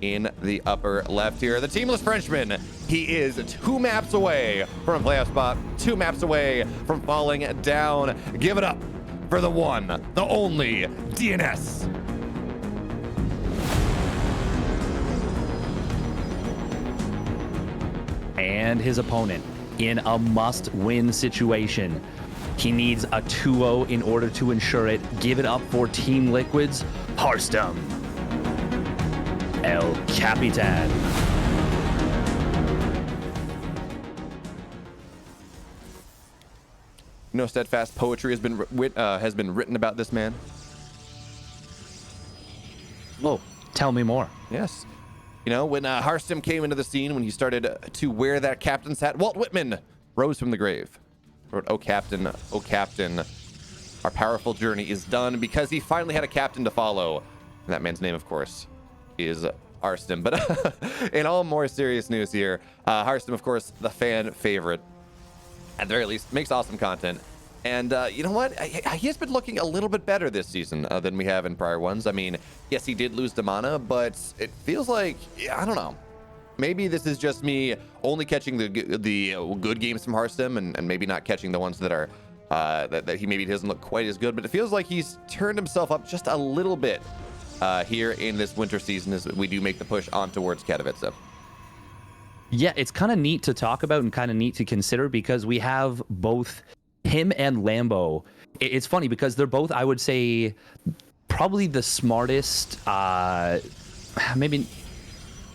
in the upper left here. The teamless Frenchman, he is 2 maps away from a playoff spot, 2 maps away from falling down. Give it up for the one, the only DnS. And his opponent in a must-win situation. He needs a 2-0 in order to ensure it. Give it up for Team Liquid's Harstem. El Capitan. No steadfast poetry has been written about this man. Oh, tell me more. Yes. You know, when Harstem came into the scene, when he started to wear that captain's hat, Walt Whitman rose from the grave. Wrote, oh captain, our powerful journey is done, because he finally had a captain to follow. And that man's name, of course, is Harstem. But in all more serious news here, Harstem, of course, the fan favorite, at the very least, makes awesome content. And you know what? He has been looking a little bit better this season than we have in prior ones. I mean, yes, he did lose to Mana, but it feels like, I don't know. Maybe this is just me only catching the good games from Harstem, and maybe not catching the ones that are that he maybe doesn't look quite as good. But it feels like he's turned himself up just a little bit here in this winter season as we do make the push on towards Katowice. Yeah, it's kind of neat to talk about and kind of neat to consider, because we have both him and Lambo. It's funny because they're both, I would say, probably the smartest, maybe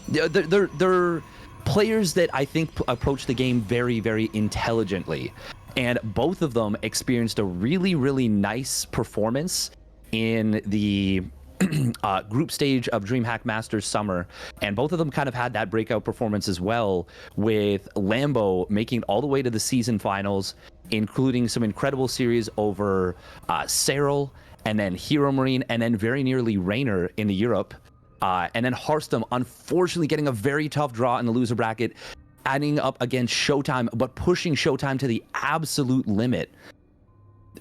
they're players that I think approach the game very, very intelligently. And both of them experienced a really, really nice performance in the group stage of DreamHack Masters Summer, and both of them kind of had that breakout performance as well, with Lambo making it all the way to the season finals, including some incredible series over Serral, and then Hero Marine, and then very nearly Raynor in the Europe, and then Harstem unfortunately getting a very tough draw in the loser bracket, adding up against Showtime, but pushing Showtime to the absolute limit,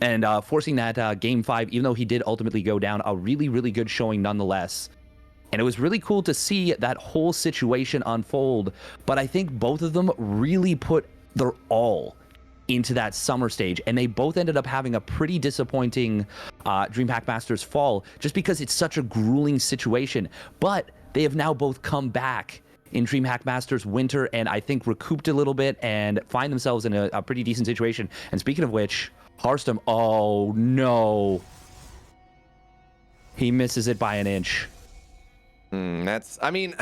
and forcing that game 5, even though he did ultimately go down. A really, really good showing nonetheless. And it was really cool to see that whole situation unfold. But I think both of them really put their all into that summer stage. And they both ended up having a pretty disappointing DreamHack Masters fall, just because it's such a grueling situation. But they have now both come back in DreamHack Masters winter, and I think recouped a little bit and find themselves in a pretty decent situation. And speaking of which, Harstem, oh no, he misses it by an inch. That's, I mean,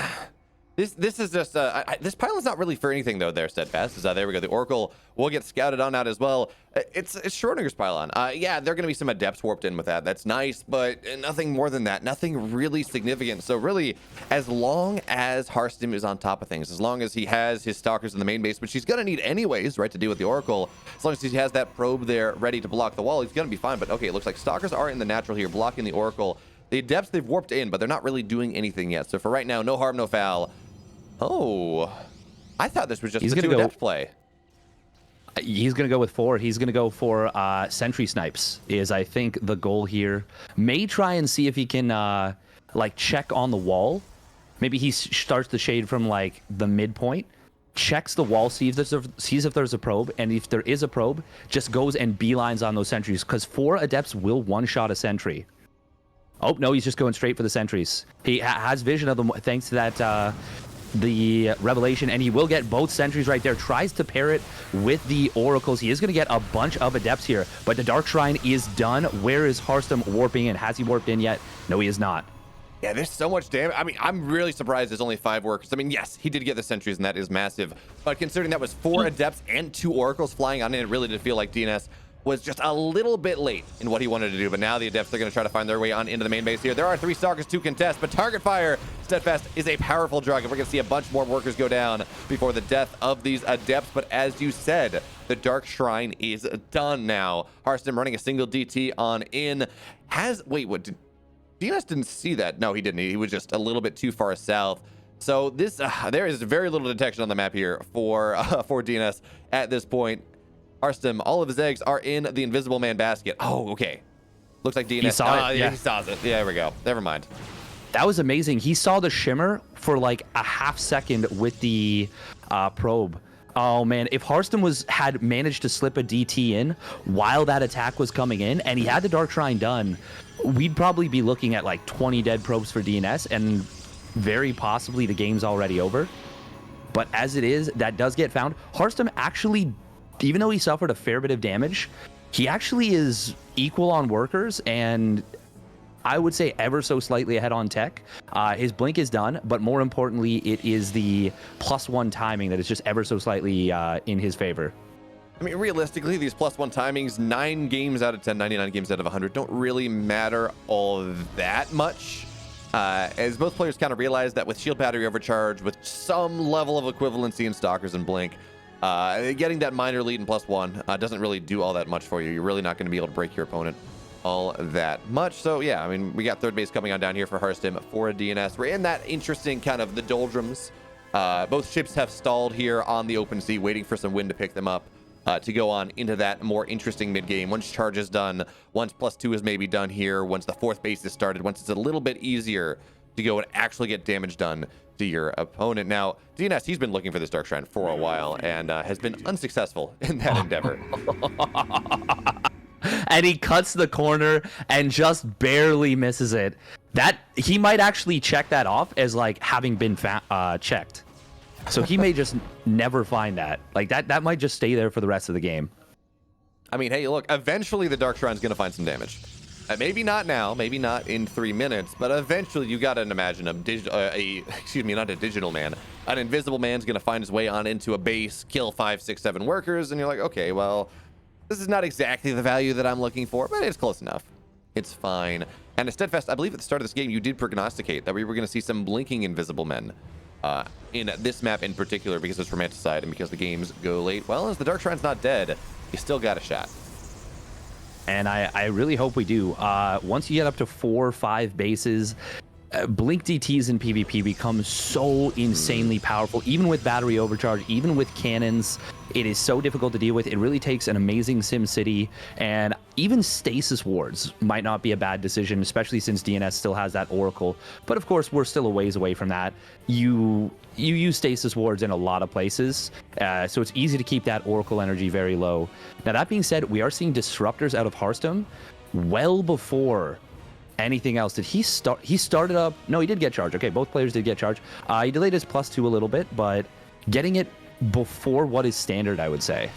this is just this pylon's not really for anything though. There, steadfast. There we go. The Oracle will get scouted on out as well. It's Schrodinger's pylon. Yeah, there are going to be some adepts warped in with that. That's nice, but nothing more than that. Nothing really significant. So really, as long as Harstem is on top of things, as long as he has his stalkers in the main base, which he's going to need anyways, right, to deal with the Oracle, as long as he has that probe there ready to block the wall, he's going to be fine. But okay, it looks like stalkers are in the natural here, blocking the Oracle. The adepts, they've warped in, but they're not really doing anything yet. So for right now, no harm, no foul. Oh, I thought this was just the 2 adept play. He's going to go with 4. He's going to go for sentry snipes is, I think, the goal here. May try and see if he can, like, check on the wall. Maybe he starts the shade from, like, the midpoint, checks the wall, sees if there's a probe, and if there is a probe, just goes and beelines on those sentries, because 4 adepts will one-shot a sentry. Oh, no, he's just going straight for the sentries. He has vision of them thanks to that... the revelation, and he will get both sentries right there. Tries to pair it with the oracles. He is going to get a bunch of adepts here, but the dark shrine is done. Where is Harstem warping in? Has he warped in yet? No, he is not. Yeah, there's so much damage. I mean, I'm really surprised there's only 5 workers. I mean, yes, he did get the sentries, and that is massive, but considering that was 4 adepts and 2 oracles flying on in, it really did feel like DnS was just a little bit late in what he wanted to do. But now the adepts, they're going to try to find their way on into the main base here. There are 3 stalkers to contest, but target fire, steadfast, is a powerful drug, and we're going to see a bunch more workers go down before the death of these adepts. But as you said, the dark shrine is done now. Harstem running a single DT on in. Wait, what? DnS didn't see that. No, he didn't. He was just a little bit too far south. So this, there is very little detection on the map here for DnS at this point. Harstem, all of his eggs are in the Invisible Man basket. Oh, okay. Looks like DnS. He saw it. Yeah, he saw it. Yeah, there we go. Never mind. That was amazing. He saw the shimmer for like a half second with the probe. Oh man, if Harstem had managed to slip a DT in while that attack was coming in, and he had the Dark Shrine done, we'd probably be looking at like 20 dead probes for DNS, and very possibly the game's already over. But as it is, that does get found. Harstem actually, even though he suffered a fair bit of damage, he actually is equal on workers, and I would say ever so slightly ahead on tech. His blink is done, but more importantly, it is the +1 timing that is just ever so slightly in his favor. I mean, realistically, these +1 timings, 9 games out of 10, 99 games out of 100, don't really matter all that much. As both players kind of realize that with shield battery overcharge, with some level of equivalency in stalkers and blink, getting that minor lead in +1 doesn't really do all that much for you. You're really not going to be able to break your opponent all that much. So yeah, I mean, we got third base coming on down here for Harstem for a DNS. We're in that interesting kind of the doldrums. Both ships have stalled here on the open sea, waiting for some wind to pick them up to go on into that more interesting mid game. Once charge is done, once +2 is maybe done here, once the fourth base is started, once it's a little bit easier to go and actually get damage done to your opponent. Now, DNS, he's been looking for this Dark Shrine for a while and has been unsuccessful in that endeavor. And he cuts the corner and just barely misses it. That he might actually check that off as like having been checked. So he may just never find that. Like that might just stay there for the rest of the game. I mean, hey, look, eventually the Dark Shrine's going to find some damage. Maybe not now, maybe not in 3 minutes, but eventually you got to imagine not a digital man. An invisible man's going to find his way on into a base, kill 5, 6, 7 workers, and you're like, okay, well, this is not exactly the value that I'm looking for, but it's close enough. It's fine. And at Steadfast, I believe at the start of this game, you did prognosticate that we were going to see some blinking invisible men in this map in particular, because it's romanticide and because the games go late. Well, as the Dark Shrine's not dead, you still got a shot. And I really hope we do. Once you get up to 4 or 5 bases, blink DTs in PvP become so insanely powerful, even with battery overcharge, even with cannons. It is so difficult to deal with. It really takes an amazing Sim City, and even stasis wards might not be a bad decision, especially since DNS still has that Oracle. But of course, we're still a ways away from that. You use stasis wards in a lot of places, so it's easy to keep that Oracle energy very low. Now, that being said, we are seeing disruptors out of Harstem well before anything else. Did he start? He started up. No, he did get charged. Okay, both players did get charged. He delayed his +2 a little bit, but getting it before what is standard, I would say.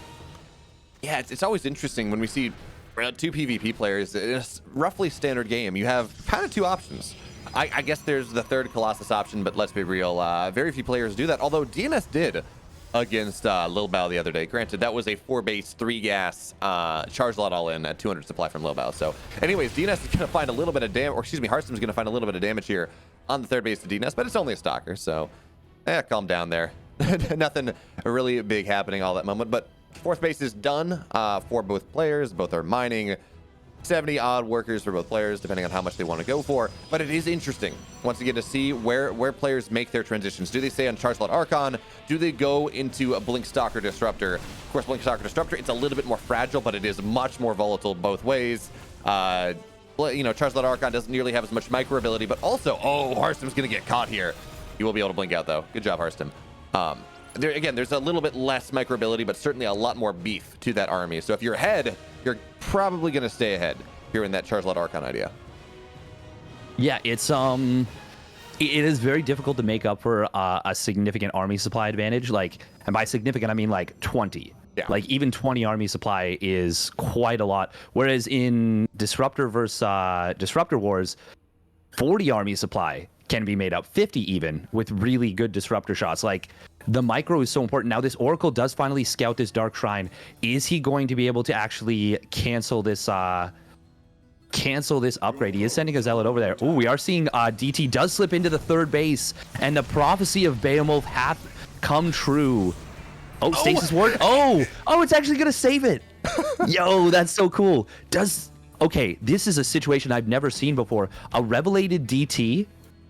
Yeah, it's always interesting when we see 2 PvP players in a roughly standard game. You have kind of 2 options. I guess there's the third Colossus option, but let's be real, very few players do that. Although DNS did against Lil Bao the other day. Granted, that was a 4 base, 3 gas, charge lot all in at 200 supply from Lil Bao. So anyways, DNS is going to find a little bit of damage, or excuse me, Harstem's going to find a little bit of damage here on the third base to DNS, but it's only a stalker, so calm down there. Nothing really big happening all that moment, but fourth base is done for both players. Both are mining. 70 odd workers for both players, depending on how much they want to go for. But it is interesting once again to see where players make their transitions. Do they stay on Charge Lot Archon? Do they go into a Blink Stalker Disruptor? Of course, Blink Stalker Disruptor, it's a little bit more fragile, but it is much more volatile both ways. You know, Charge Lot Archon doesn't nearly have as much micro ability, but also, oh, Harstem's going to get caught here. You will be able to blink out, though. Good job, Harstem. There's a little bit less micro ability, but certainly a lot more beef to that army. So if you're ahead, you're probably going to stay ahead here in that Charge Lot Archon idea. Yeah, it is very difficult to make up for a significant army supply advantage. Like, and by significant, I mean like 20. Yeah. Like even 20 army supply is quite a lot. Whereas in Disruptor versus Disruptor Wars, 40 army supply can be made up, 50 even, with really good disruptor shots. Like, the micro is so important. Now, this Oracle does finally scout this Dark Shrine. Is he going to be able to actually cancel this upgrade? He is sending a Zealot over there. Ooh, we are seeing DT does slip into the third base, and the prophecy of Beowulf hath come true. Oh, stasis ward. Oh, it's actually gonna save it. Yo, that's so cool. Okay, this is a situation I've never seen before. A Revelated DT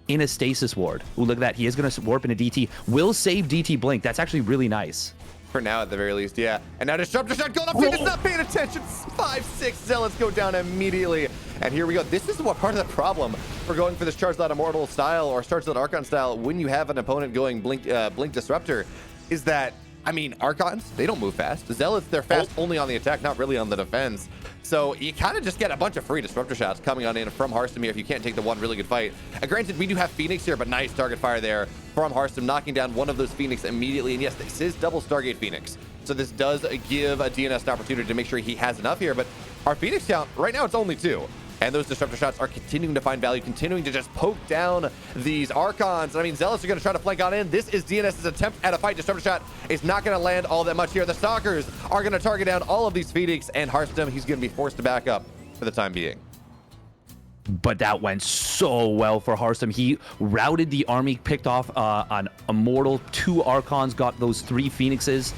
in a stasis ward. Ooh, look at that. He is going to warp into DT. Will save DT blink. That's actually really nice. For now, at the very least, yeah. And now Disruptor Shot going up. Phoenix not paying attention. 5-6 Zealots go down immediately. And here we go. This is what part of the problem for going for this Charged Loud Immortal style or Charged Loud Archon style when you have an opponent going Blink Disruptor is that, I mean, Archons, they don't move fast. Zealots, they're fast only on the attack, not really on the defense. So you kind of just get a bunch of free Disruptor Shots coming on in from Harstem here if you can't take the one really good fight. Granted, we do have Phoenix here, but nice target fire there from Harstem, knocking down one of those Phoenix immediately. And yes, this is double Stargate Phoenix. So this does give a DnS an opportunity to make sure he has enough here. But our Phoenix count, right now, it's only 2. And those Disruptor Shots are continuing to find value, continuing to just poke down these Archons. I mean, Zealots are going to try to flank on in. This is DNS's attempt at a fight. Disruptor Shot is not going to land all that much here. The Stalkers are going to target down all of these Phoenix, and Harstem, he's going to be forced to back up for the time being. But that went so well for Harstem. He routed the army, picked off an Immortal, 2 Archons, got those 3 Phoenixes.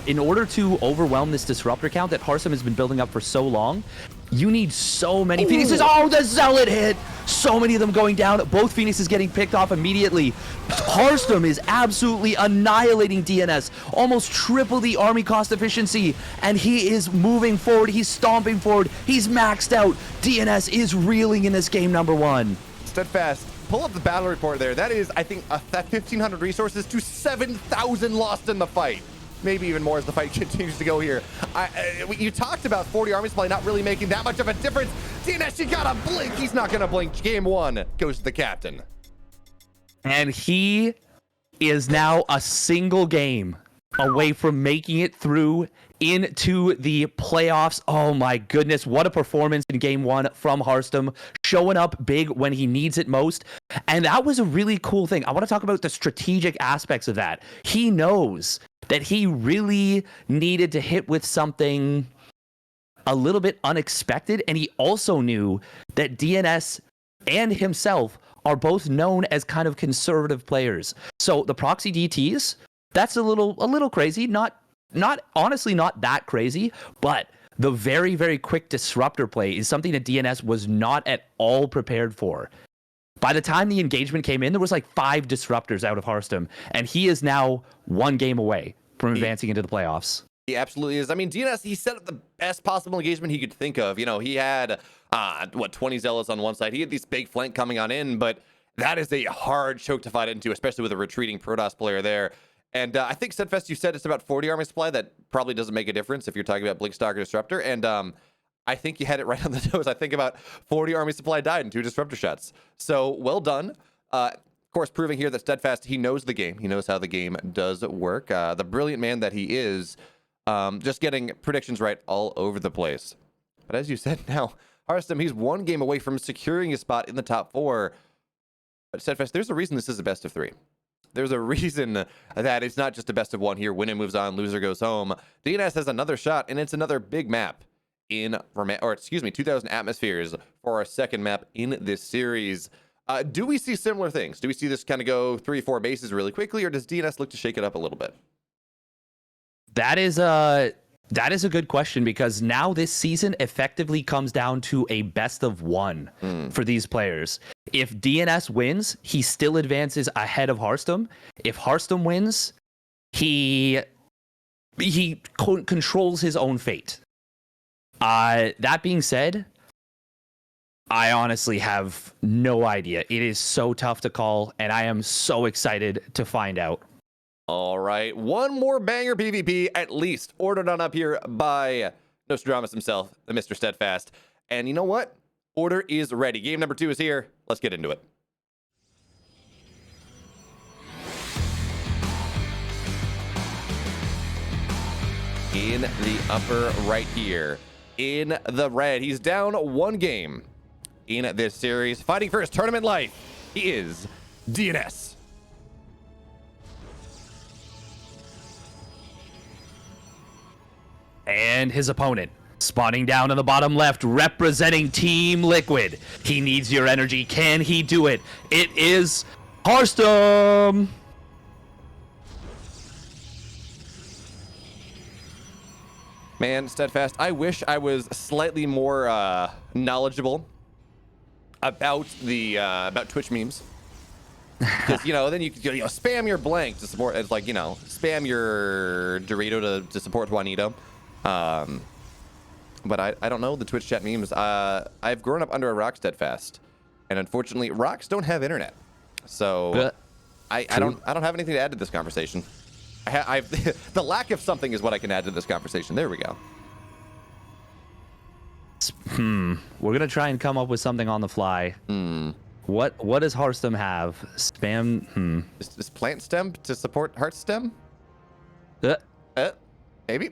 In order to overwhelm this Disruptor count that Harstem has been building up for so long, you need so many Phoenixes. Oh, the Zealot hit! So many of them going down. Both Phoenixes getting picked off immediately. Harstem is absolutely annihilating DNS. Almost triple the army cost efficiency. And he is moving forward. He's stomping forward. He's maxed out. DNS is reeling in this game number 1. Steadfast, pull up the battle report there. That is, I think, 1,500 resources to 7,000 lost in the fight. Maybe even more as the fight continues to go here. You talked about 40 army supply not really making that much of a difference. DNS, you gotta blink. He's not gonna blink. Game 1 goes to the captain. And he is now a single game away from making it through into the playoffs. Oh my goodness, what a performance in game 1 from Harstem, showing up big when he needs it most. And that was a really cool thing. I want to talk about the strategic aspects of that. He knows that he really needed to hit with something a little bit unexpected, and he also knew that DNS and himself are both known as kind of conservative players. So the proxy DTs, that's a little crazy, not honestly not that crazy, but the very, very quick disruptor play is something that DNS was not at all prepared for. By the time the engagement came in, there was like 5 disruptors out of Harstem, and he is now 1 game away from advancing into the playoffs. He absolutely is. I mean, DNS, he set up the best possible engagement he could think of. You know, he had, 20 Zealots on one side. He had this big flank coming on in, but that is a hard choke to fight into, especially with a retreating Protoss player there. And I think, Steadfast, you said it's about 40 army supply. That probably doesn't make a difference if you're talking about Blinkstalker Disruptor. And I think you had it right on the nose. I think about 40 army supply died in 2 Disruptor shots. So, well done. Of course, proving here that Steadfast, he knows the game. He knows how the game does work. The brilliant man that he is, just getting predictions right all over the place. But as you said now, Harstem, he's 1 game away from securing his spot in the top 4. But Steadfast, there's a reason this is a best of 3. There's a reason that it's not just a best of 1 here. Winner moves on, loser goes home. DNS has another shot, and it's another big map in, 2,000 atmospheres for our second map in this series. Do we see similar things? Do we see this kind of go 3-4 bases really quickly, or does DNS look to shake it up a little bit? That is a good question, because now this season effectively comes down to a best of 1 for these players. If DNS wins, he still advances ahead of Harstem. If Harstem wins, he controls his own fate. That being said, I honestly have no idea. It is so tough to call, and I am so excited to find out. All right, 1 more banger PvP at least, ordered on up here by Nostradamus himself, the Mr. Steadfast. And you know what? Order is ready. Game number 2 is here. Let's get into it. In the upper right here, in the red, he's down 1 game in this series. Fighting for his tournament life, he is DNS. And his opponent, spawning down in the bottom left, representing Team Liquid. He needs your energy. Can he do it? It is Harstem. Man, Steadfast, I wish I was slightly more knowledgeable about the about Twitch memes. Because, then you could spam your blank to support. It's like, spam your Dorito to support Juanito. But I don't know the Twitch chat memes. I've grown up under a rock steadfast, and unfortunately, rocks don't have internet. So I don't have anything to add to this conversation. The lack of something is what I can add to this conversation. There we go. We're gonna try and come up with something on the fly. What does Harstem have? Spam. Is plant stem to support heart stem? Maybe.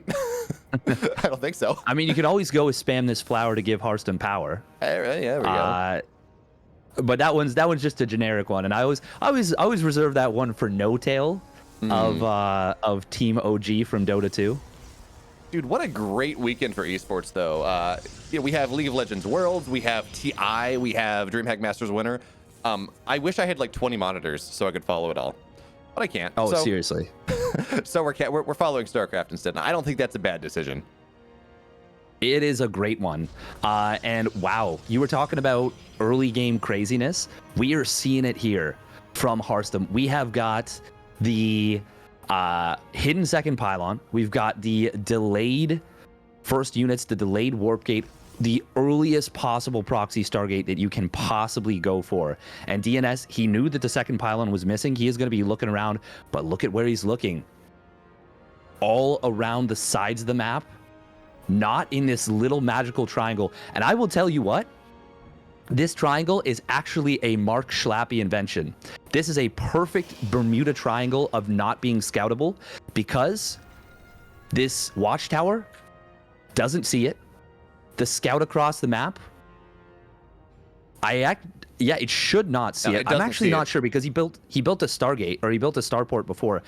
I don't think so. I mean, you could always go with spam this flower to give Harstem power. Yeah, there we go. But that one's just a generic one, and I always reserve that one for No Tail of Team OG from Dota 2. Dude, what a great weekend for esports, though. We have League of Legends Worlds, we have TI, we have DreamHack Masters winner. I wish I had like 20 monitors so I could follow it all, but I can't. Oh, seriously. So we're following StarCraft instead. I don't think that's a bad decision. It is a great one. And wow, you were talking about early game craziness. We are seeing it here from Harstem. We have got the hidden second pylon. We've got the delayed first units, the delayed warp gate, the earliest possible proxy Stargate that you can possibly go for. And DnS, he knew that the second pylon was missing. He is going to be looking around, but look at where he's looking. All around the sides of the map, not in this little magical triangle. And I will tell you what, this triangle is actually a Mark Schlappy invention. This is a perfect Bermuda Triangle of not being scoutable because this watchtower doesn't see it. The scout across the map, it should not see it. I'm actually not sure because he built a Stargate, or he built a starport before,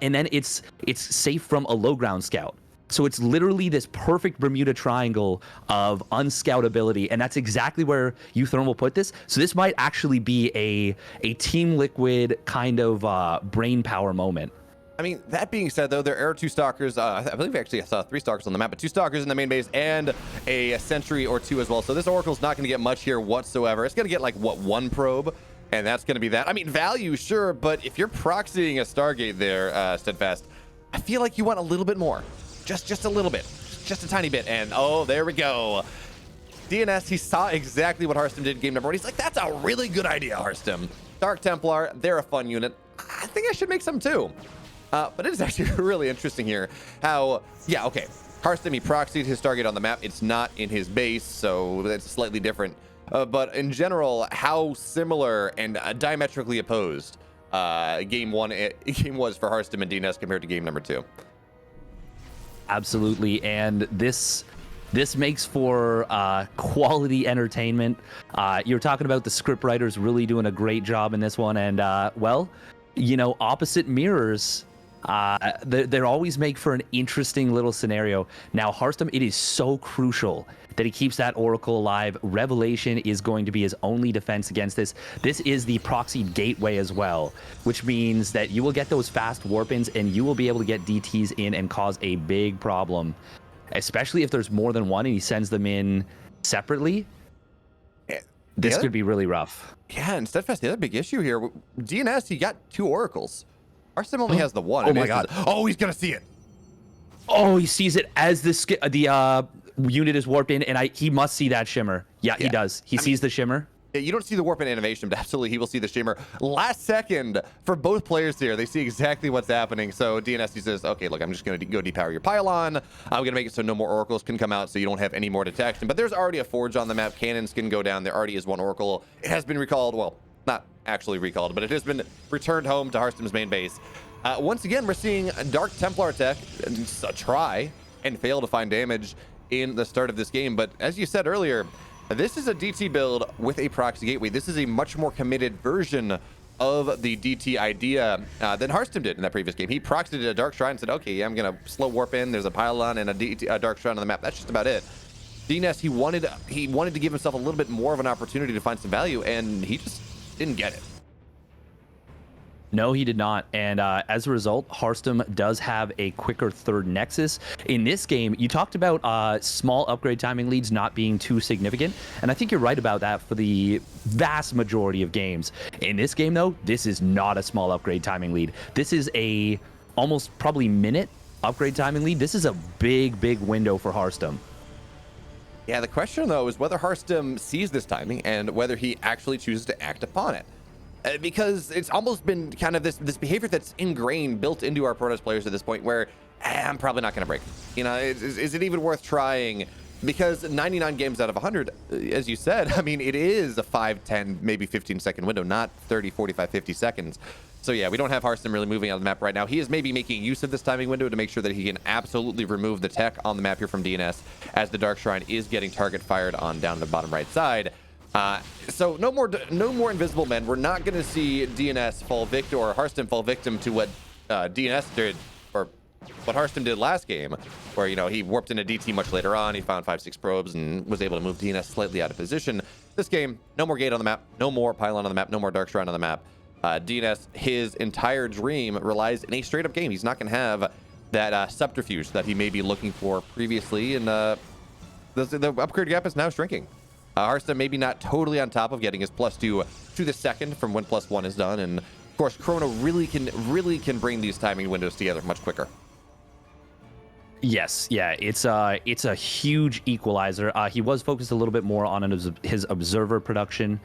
and then it's safe from a low ground scout. So it's literally this perfect Bermuda Triangle of unscoutability, and that's exactly where Euthermal put this. So this might actually be a Team Liquid kind of brain power moment. I mean, that being said, though, there are 2 stalkers. I believe we actually saw 3 stalkers on the map, but 2 stalkers in the main base and a sentry or 2 as well. So this Oracle's not going to get much here whatsoever. It's going to get like, 1 probe, and that's going to be that. I mean, value, sure, but if you're proxying a Stargate there, Steadfast, I feel like you want a little bit more. Just a little bit. Just a tiny bit. And, oh, there we go. DnS, he saw exactly what Harstem did game number 1. He's like, that's a really good idea, Harstem. Dark Templar, they're a fun unit. I think I should make some too. But it is actually really interesting here how, Harstem, he proxied his target on the map. It's not in his base, so that's slightly different. But in general, how similar and diametrically opposed game was for Harstem and DnS compared to game number 2. Absolutely, and this makes for quality entertainment. You're talking about the script writers really doing a great job in this one, and opposite mirrors, they always make for an interesting little scenario. Now, Harstem, it is so crucial that he keeps that Oracle alive. Revelation is going to be his only defense against this. This is the proxy gateway as well, which means that you will get those fast warp-ins and you will be able to get DTs in and cause a big problem, especially if there's more than one and he sends them in separately. This could be really rough. Yeah, and Steadfast, the other big issue here, DnS, he got 2 Oracles. Harstem only has the 1. Oh my God. Oh, he's going to see it. Oh, he sees it as the unit is warped in, and he must see that shimmer. Yeah, he does. He sees the shimmer. You don't see the warp in animation, but absolutely he will see the shimmer. Last second for both players here, they see exactly what's happening. So DnS, he says, okay, look, I'm just going to go depower your pylon. I'm going to make it so no more Oracles can come out, so you don't have any more detection. But there's already a Forge on the map. Cannons can go down. There already is 1 Oracle. It has been recalled. Well, not actually recalled, but it has been returned home to Harstem's main base. Once again, we're seeing Dark Templar tech try and fail to find damage in the start of this game. But as you said earlier, this is a DT build with a proxy gateway. This is a much more committed version of the DT idea than Harstem did in that previous game. He proxied a Dark Shrine and said, okay, I'm going to slow warp in. There's a pylon and a Dark Shrine on the map. That's just about it. DnS, he wanted to give himself a little bit more of an opportunity to find some value, and he just didn't get it. No, he did not. And as a result, Harstem does have a quicker third Nexus. In this game, you talked about small upgrade timing leads not being too significant. And I think you're right about that for the vast majority of games. In this game, though, this is not a small upgrade timing lead. This is a almost probably minute upgrade timing lead. This is a big, big window for Harstem. Yeah, the question, though, is whether Harstem sees this timing and whether he actually chooses to act upon it. Because it's almost been kind of this behavior that's ingrained, built into our Protoss players at this point, where I'm probably not going to break. You know, is it even worth trying? Because 99 games out of 100, as you said, I mean, it is a 5, 10, maybe 15-second window, not 30, 45, 50 seconds. So yeah, we don't have Harstem really moving on the map right now. He is maybe making use of this timing window to make sure that he can absolutely remove the tech on the map here from DnS, as the Dark Shrine is getting target fired on down the bottom right side. So no more invisible men. We're not going to see DnS fall victim, or Harstem fall victim to what DnS did, or what Harstem did last game, where, you know, he warped into DT much later on. He found 5-6 probes and was able to move DnS slightly out of position. This game, no more gate on the map, no more pylon on the map, no more Dark Shrine on the map. DnS, his entire dream relies in a straight-up game. He's not going to have that subterfuge that he may be looking for previously, and the upgrade gap is now shrinking. Harstem maybe not totally on top of getting his +2 to the second from when +1 is done, and of course Chrono really can bring these timing windows together much quicker. Yes, yeah, it's a huge equalizer. He was focused a little bit more on his observer production.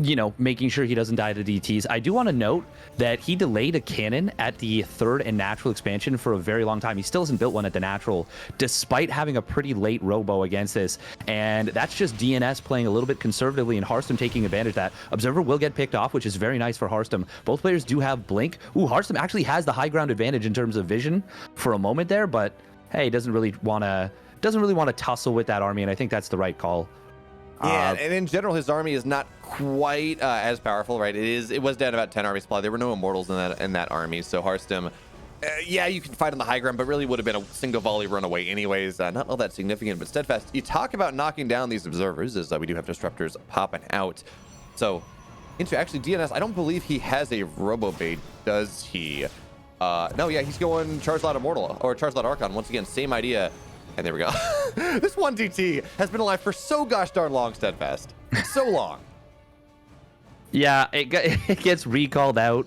You know, making sure he doesn't die to DTs. I do want to note that he delayed a cannon at the third and natural expansion for a very long time. He still hasn't built one at the natural, despite having a pretty late robo against this. And that's just DnS playing a little bit conservatively and Harstem taking advantage of that. Observer will get picked off, which is very nice for Harstem. Both players do have blink. Ooh, Harstem actually has the high ground advantage in terms of vision for a moment there, but hey, doesn't really want to tussle with that army, and I think that's the right call. Yeah, and in general, his army is not quite as powerful, right? It was down about 10 army supply. There were no immortals in that army, so Harstem, yeah, you can fight on the high ground, but really would have been a single volley run away anyways. Not all that significant, but Steadfast, you talk about knocking down these observers, as we do have disruptors popping out. So, actually, DnS, I don't believe he has a robo bait, does he? No, yeah, he's going Charge Loud Immortal, or Charge Loud Archon. Once again, same idea. And there we go. This one DT has been alive for so gosh darn long, Steadfast. So long. Yeah, it gets recalled out.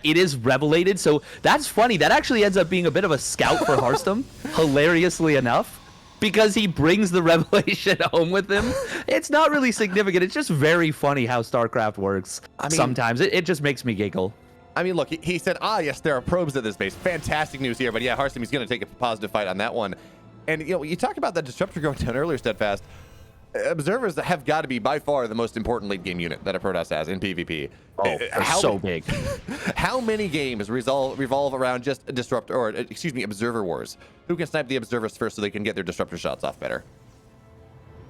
It is revelated, so that's funny. That actually ends up being a bit of a scout for Harstem, hilariously enough, because he brings the revelation home with him. It's not really significant. It's just very funny how StarCraft works. I mean, sometimes it just makes me giggle. I mean, look, he said, yes, there are probes at this base. Fantastic news here. But yeah, Harstem, he's going to take a positive fight on that one. And, you know, you talk about that disruptor going down earlier, Steadfast. Observers have got to be by far the most important late game unit that a Protoss has in PvP. Oh, so big. How many games revolve around just a disruptor, or excuse me, observer wars? Who can snipe the observers first so they can get their disruptor shots off better?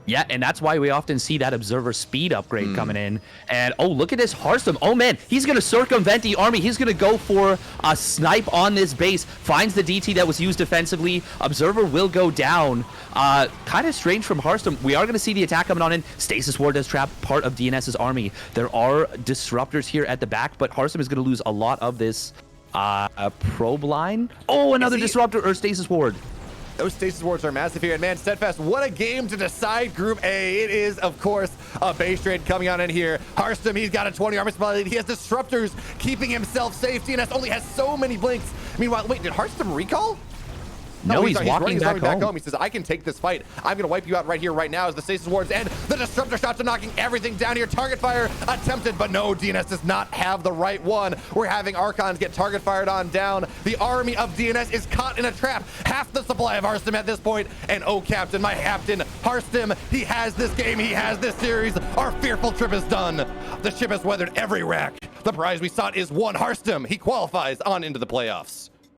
Yeah, and that's why we often see that observer speed upgrade coming in. And oh, look at this Harstem. Oh man, he's gonna circumvent the army. He's gonna go for a snipe on this base. Finds the DT that was used defensively. Observer will go down. Kind of strange from Harstem. We are gonna see the attack coming on in. Stasis Ward does trap part of DNS's army. There are disruptors here at the back, but Harstem is gonna lose a lot of this probe line. Oh, another disruptor or Stasis Ward. Those stasis wards are massive here. And man, Steadfast, what a game to decide Group A. It is, of course, a base trade coming on in here. Harstem, he's got a 20 armor supply lead. He has disruptors keeping himself safe. DnS only has so many blinks. Meanwhile, wait, did Harstem recall? No, he's walking back home. He says, I can take this fight. I'm going to wipe you out right here, right now, as the stasis wards end. The disruptor shots are knocking everything down here. Target fire attempted, but no, DnS does not have the right one. We're having Archons get target fired on down. The army of DnS is caught in a trap. Half the supply of Harstem at this point. And oh, Captain, my Captain, Harstem, he has this game. He has this series. Our fearful trip is done. The ship has weathered every rack. The prize we sought is one. Harstem, he qualifies on into the playoffs.